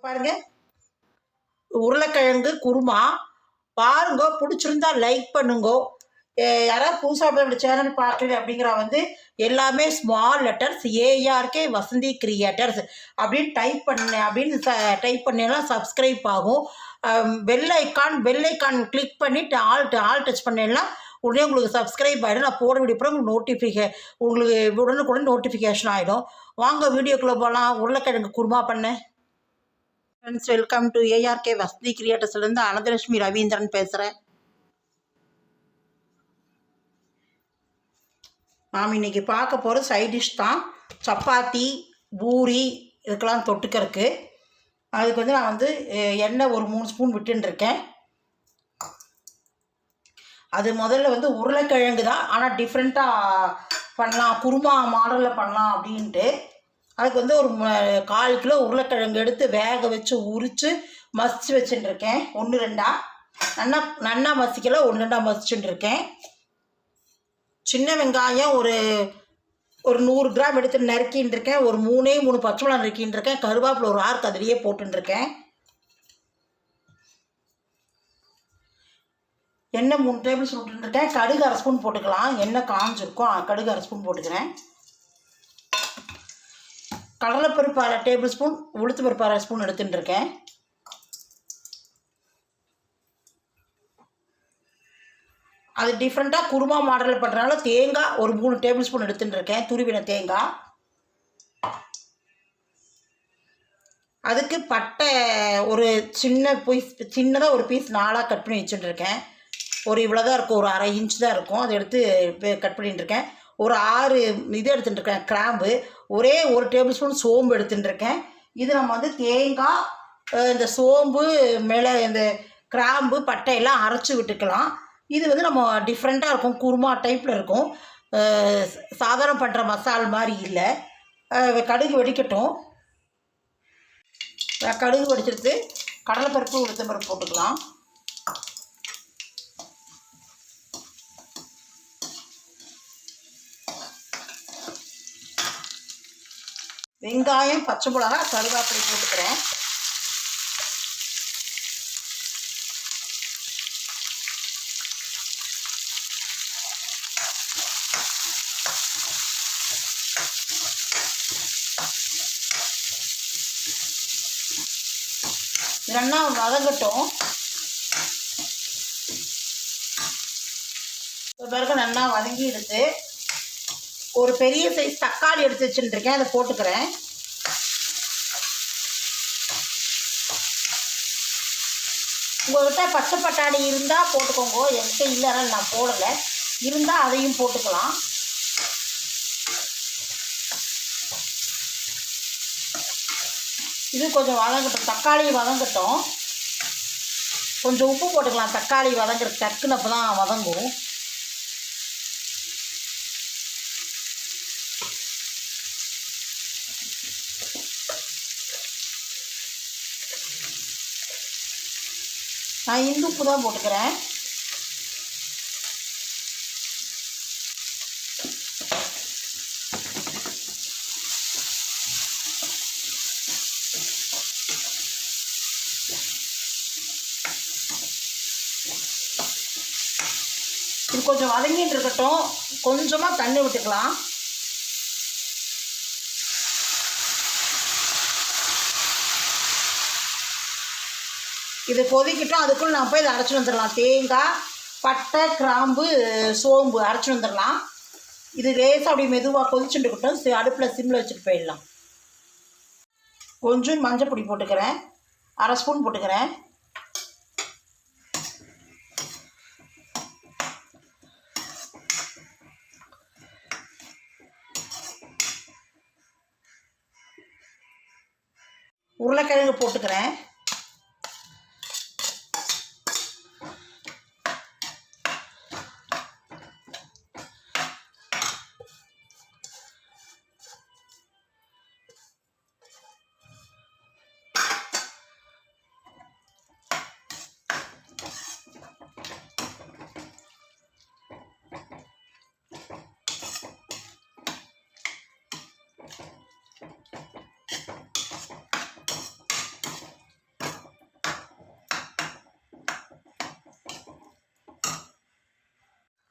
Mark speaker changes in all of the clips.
Speaker 1: பாருங்க, உருளைக்கிழங்கு குருமா பாருங்க. பிடிச்சிருந்தா லைக் பண்ணுங்க. யாராவது புதுசாக நம்ம சேனல் பார்க்கல அப்படிங்கிற எல்லாமே small letters ARK Vasanthi creators அப்படின்னு டைப் பண்ணேன்னா சப்ஸ்கிரைப் ஆகும். பெல் ஐக்கான் கிளிக் பண்ணிட்டு ஆல் டச் பண்ணேன்னா உடனே உங்களுக்கு சப்ஸ்கிரைப் ஆகிடும். நான் போட வீடியோ உங்களுக்கு உடனுக்குடன் நோட்டிஃபிகேஷன் ஆகிடும். வாங்க வீடியோக்குள்ளே போகலாம். உருளைக்கிழங்கு குருமா பண்ணேன். Friends, welcome to ARK Vasanthi கிரியேட்டர்ஸ்லேருந்து அனந்தலட்சுமி ரவீந்திரன் பேசுகிறேன். நாம் இன்றைக்கி பார்க்க போகிற சைட் டிஷ் தான் சப்பாத்தி, பூரி இதுக்கெல்லாம் தொட்டுக்கிறதுக்கு. அதுக்கு நான் எண்ணெய் ஒரு 3 ஸ்பூன் விட்டுருக்கேன். அது முதல்ல உருளைக்கிழங்கு தான், ஆனால் டிஃப்ரெண்ட்டாக பண்ணலாம், குருமா மாடலில் பண்ணலாம் அப்படின்ட்டு அதுக்கு ஒரு 1/4 கிலோ உருளைக்கிழங்கு எடுத்து வேக வச்சு உரித்து மசிச்சு வச்சுட்டுருக்கேன். 1-2 நன்னா மசிக்கல, 1-2 மசிச்சுட்டுருக்கேன். சின்ன வெங்காயம் ஒரு 100 கிராம் எடுத்து நறுக்கின்னு இருக்கேன். ஒரு 3 பச்சை மிளகாய் நறுக்கின்னு இருக்கேன். கருவேப்பிலை ஒரு 6 கதிரியே போட்டுருக்கேன். எண்ணெய் 3 டேபிள் ஸ்பூன் விட்டுருக்கேன். கடுகு 1/2 ஸ்பூன் போட்டுக்கலாம். எண்ணெய் காஞ்சிருக்கும், கடுகு 1/2 ஸ்பூன் போட்டுக்கிறேன். கடலைப்பருப்பு 1/2 டேபிள் ஸ்பூன், உளுத்து பருப்பு 1/2 ஸ்பூன் எடுத்துட்டுருக்கேன். அது டிஃப்ரெண்ட்டாக குருமா மாடலில் பண்ணுறதுனால தேங்காய் ஒரு 3 டேபிள் ஸ்பூன் எடுத்துட்டுருக்கேன், துருவின தேங்காய். அதுக்கு பட்டை ஒரு சின்னதாக ஒரு பீஸ் 4ஆக கட் பண்ணி வச்சுட்டுருக்கேன். ஒரு இவ்வளோ தான் இருக்கும், ஒரு 1/2 இன்ச் தான் இருக்கும். அதை எடுத்து கட் பண்ணிட்டுருக்கேன். ஒரு 6 இது எடுத்துட்டுருக்கேன் கிராம்பு. ஒரே 1 டேபிள் ஸ்பூன் சோம்பு எடுத்துட்டுருக்கேன். இது நம்ம தேங்காய், இந்த சோம்பு மேலே இந்த கிராம்பு பட்டையெல்லாம் அரைச்சி விட்டுக்கலாம். இது நம்ம டிஃப்ரெண்ட்டாக இருக்கும், குருமா டைப்பில் இருக்கும். சாதாரண பண்ணுற மசால் மாதிரி இல்லை. கடுகு வெடிக்கட்டும். கடுகு வெடிச்சிட்டு கடலைப்பருப்பு உளுத்தம் பருப்பு போட்டுக்கலாம். வெங்காயம், பச்சை மிளகாய், கருவேப்பிலை போட்டுக்கிறேன். இதெல்லாம் வதங்கட்டும். பிறகு நல்லா வதங்கி எடுத்து ஒரு பெரிய சைஸ் தக்காளி எடுத்து வச்சுட்டுருக்கேன், அதை போட்டுக்கிறேன். உங்கள்கிட்ட பச்சை பட்டாணி இருந்தால் போட்டுக்கோங்க, என்கிட்ட இல்லைன்னா நான் போடலை. இருந்தால் அதையும் போட்டுக்கலாம். இது கொஞ்சம் வதங்கட்டும், தக்காளி வதங்கட்டும். கொஞ்சம் உப்பு போட்டுக்கலாம், தக்காளி வதங்குற டக்குன்னு அப்போ தான் வதங்கும். நான் இந்து உப்பு தான் போட்டுக்கிறேன். இது கொஞ்சம் வதங்கிட்டு இருக்கட்டும். கொஞ்சமாக தண்ணி விட்டுக்கலாம். இது கொதிக்கிட்டோம். அதுக்குள்ளே நான் போய் இதை அரைச்சிட்டு வந்துடலாம். தேங்காய், பட்டை, கிராம்பு, சோம்பு அரைச்சிட்டு வந்துடலாம். இது லேசாக அப்படி மெதுவாக கொதிச்சுட்டு இருக்கட்டும். அடுப்பில் சிம்மில் வச்சுட்டு போயிடலாம். கொஞ்சம் மஞ்சள் பொடி போட்டுக்கிறேன், 1/2 ஸ்பூன் போட்டுக்கிறேன். உருளைக்கிழங்கு போட்டுக்கிறேன்.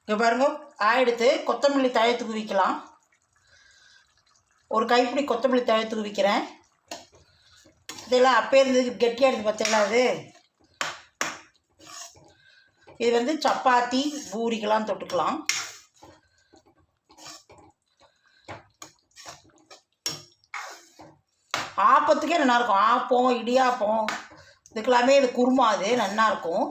Speaker 1: இங்கே பாருங்க ஆயிடுத்து. கொத்தமல்லி தழை தூவிக்கலாம். ஒரு கைப்பிடி கொத்தமல்லி தழை தூவிக்கிறேன். இதெல்லாம் அப்பே இருந்தது கெட்டியாக இருக்குது பார்த்தீங்களா அது. இது வந்து சப்பாத்தி பூரிக்கெல்லாம் தொட்டுக்கலாம். ஆப்பத்துக்கே நல்லாயிருக்கும். ஆப்பம் இடியாப்பம் இதுக்கெல்லாமே இது குருமா அது நல்லாயிருக்கும்.